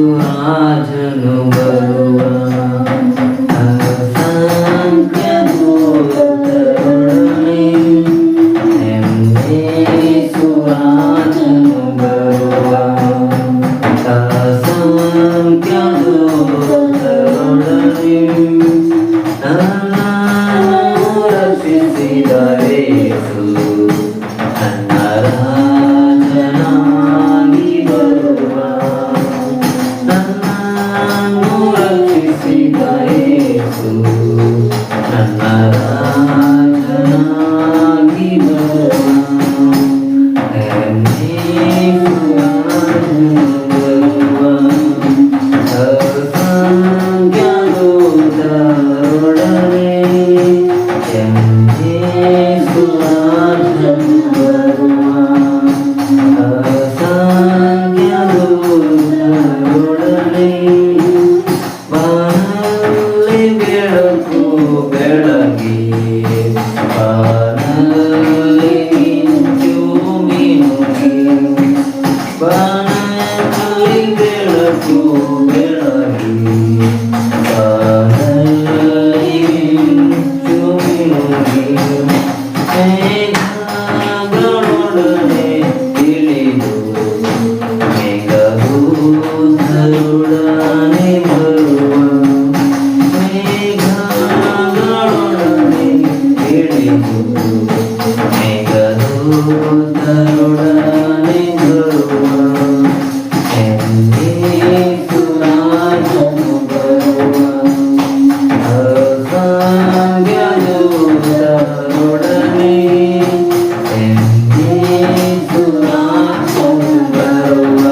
ಯೇಸುರಾಜನು ಬರುವ ಅಸಂಖ್ಯ ದೂತರೊಡನೆ ಯೇಸುರಾಜನು ಬರುವ ಅಸಂಖ್ಯ ದೂತರೊಡನೆ ನನ್ನನ್ನು ರಕ್ಷಿಸಿದ ಯೇಸು ನನ್ನ ರಾಜನಾಗಿ ಬರುವ ನನ್ನನ್ನು ರಕ್ಷಿಸಿದ ಯೇಸು ನನ್ನ ರಾಜನಾಗಿ ಬರುವ ಅಸಂಖ್ಯ ದೂತರೊಡನೆ ಯೇಸುರಾಜನು ಬರುವ ಅಸಂಖ್ಯ ದೂತರೊಡನೆ ಬಾನಲ್ಲಿ ಬೆಳಕು ಬೆಳಗಿ ಬಾನಲ್ಲಿ ಮಿಂಚು ಮಿನುಗಿ ಬಾನಲ್ಲಿ ಬೆಳಕು ಬೆಳಗಿ ಬಾನಲ್ಲಿ ಮಿಂಚು ಮಿನುಗಿ ಮೇಘಗಳೊಡನೆ ಇಳಿದು ಮೇಘದೂತರೊಡನೆ ಬರುವ ಮೇಘಗಳೊಡನೆ ಇಳಿದು ಮೇಘದೂತರೊಡನೆ ಬರುವ ಯೇಸುರಾಜನು ಬರುವ ಅಸಂಖ್ಯ ದೂತರೊಡನೆ ಯೇಸುರಾಜನು ಬರುವ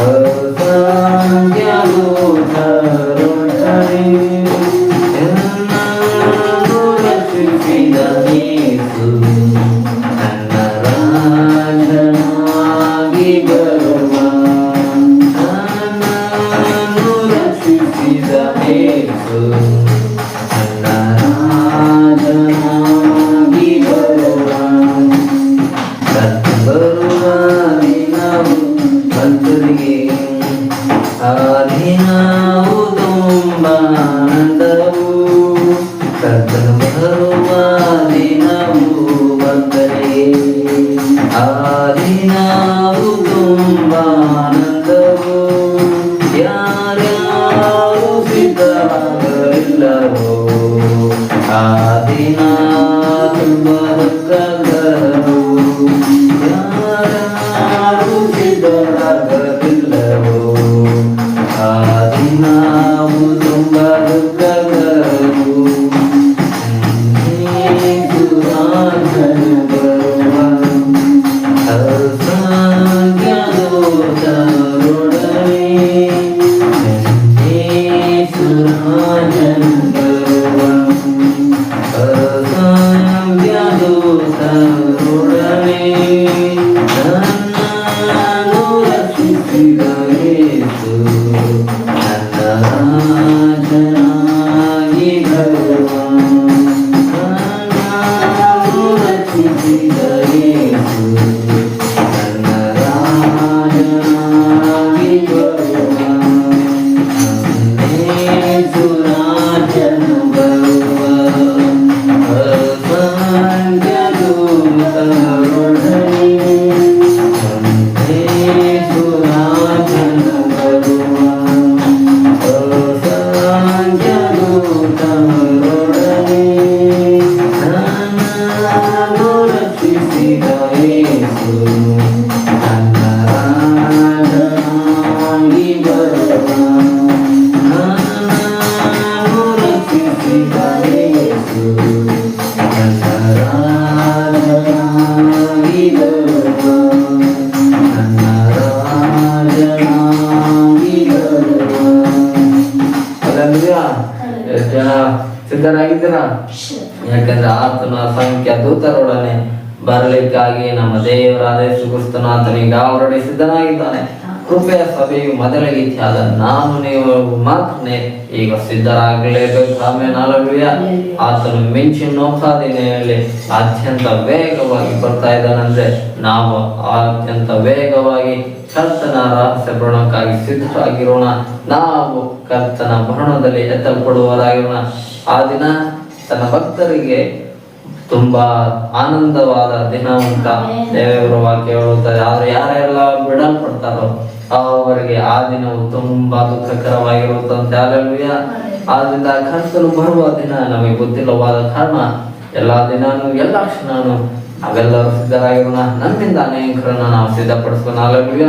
ಅಸಂಖ್ಯ ದೂತರೊಡನೆ ನನ್ನನ್ನು ರಕ್ಷಿಸಿದ ಯೇಸು ನನ್ನ ರಾಜನಾಗಿ ಬರುವ ನನ್ನನ್ನು ರಕ್ಷಿಸಿದ ಯೇಸು ನನ್ನ ರಾಜನಾಗಿ ಬರುವ ಬರುವ ದಿನವು ಭಕ್ತರಿಗೆ ಆ ದಿನವು ತುಂಬ ಆನಂದವು ಕರ್ತನು ಬರುವ ದಿನವು ಭಕ್ತರಿಗೆ ಆ ದಿನವು ತುಂಬ ಆನಂದವು ಯಾರ್ಯಾರು ಸಿದ್ಧರಾಗಲಿಲ್ಲವೋ ಆ ದಿನ ತುಂಬ ದುಃಖಕರವು ಯಾರ್ಯಾರು ಸಿದ್ಧರಾಗಲಿಲ್ಲವೋ ಆ ದಿನವು ತುಂಬ ದುಃಖಕರವು ಯೇಸುರಾಜನು ಬರುವ ಅಸಂಖ್ಯ ದೂತರೊಡನೆ ಯೇಸುರಾಜನು ಬರುವ ಅಸಂಖ್ಯ ದೂತರೊಡನೆ ನನ್ನನ್ನು ರಕ್ಷಿಸಿದ ಯೇಸು ನನ್ನ ರಾಜನಾಗಿ ಬರುವ ನನ್ನನ್ನು ರಕ್ಷಿಸಿದ ಯೇಸು ನನ್ನ ರಾಜನಾಗಿ ಬರುವ ಯೇಸುರಾಜನು ಬರುವ ಅಸಂಖ್ಯ ದೂತರೊಡನೆ ಯೇಸುರಾಜನು ಬರುವ ಅಸಂಖ್ಯ ದೂತರೊಡನೆ ನನ್ನನ್ನು ರಕ್ಷಿಸಿದ ಯೇಸು ನನ್ನ ರಾಜನಾಗಿ ಬರುವ ನನ್ನನ್ನು ರಕ್ಷಿಸಿದ ಯೇಸು ನನ್ನ ರಾಜನಾಗಿ ಬರುವ ನನ್ನ ರಾಜನಾಗಿ ಬರುವ. ಹಲ್ಲೆಲೂಯಾ. ಎಷ್ಟು ಜನ ಸಿದ್ಧರಾಗಿದ್ದೀರಾ? ಯಾಕಂದ್ರೆ ಆತನ ಅಸಂಖ್ಯ ದೂತರೊಡನೆ ಬರಲಿಕ್ಕಾಗಿ ನಮ್ಮ ದೇವರಾದ ಯೇಸು ಕ್ರಿಸ್ತನು ಆತನಿಗೆ ಹೊರಡಿ ಸಿದ್ಧನಾಗಿದ್ದಾನೆ. ಕೃಪೆಯ ಸಭೆಯು ಮೊದಲಿಗಿತ್ಯಾದ ನಾನು ನೀವು ಮಾತ್ರ ಈಗ ಸಿದ್ಧರಾಗಲೇಬೇಕು. ಆಮೇಲೆ ಹಲ್ಲೆಲೂಯಾ. ಆತನು ಮಿಂಚಿನ ನೌಕಾದಿನೆಯಲ್ಲಿ ಅತ್ಯಂತ ವೇಗವಾಗಿ ಬರ್ತಾ ಇದ್ದಾನಂದ್ರೆ ನಾವು ಅತ್ಯಂತ ವೇಗವಾಗಿ ಕರ್ತನ ರಹಸ್ಯ ಭರಣಕ್ಕಾಗಿ ಸಿದ್ಧರಾಗಿರೋಣ. ನಾವು ಕರ್ತನ ಭರಣದಲ್ಲಿ ಎತ್ತಲ್ಪಡುವವರಾಗಿರೋಣ. ಆ ದಿನ ತನ್ನ ಭಕ್ತರಿಗೆ ತುಂಬಾ ಆನಂದವಾದ ದಿನ ಅಂತ ದೇವರ ವಾಕ್ಯ ಹೇಳುತ್ತದೆ. ಆದ್ರೆ ಯಾರೆಲ್ಲ ಬಿಡಲ್ಪಡ್ತಾರೋ ಅವರಿಗೆ ಆ ದಿನವು ತುಂಬಾ ದುಃಖಕರವಾಗಿರುತ್ತಂತೆ. ಅಲ್ಲೆಲೂಯ. ಆದ್ರಿಂದ ಕರ್ತನು ಬರುವ ದಿನ ನಮಗೆ ಗೊತ್ತಿಲ್ಲವಾದ ಕಾರಣ ಎಲ್ಲಾ ದಿನಾನು ಎಲ್ಲಾ ಕ್ಷಣನು ನಾವೆಲ್ಲರೂ ಸಿದ್ಧರಾಗಿರೋಣ. ನಮ್ಮಿಂದ ಅನೇಕರನ್ನ ನಾವು ಸಿದ್ಧಪಡಿಸೋಣ. ಅಲ್ಲೆಲೂಯ.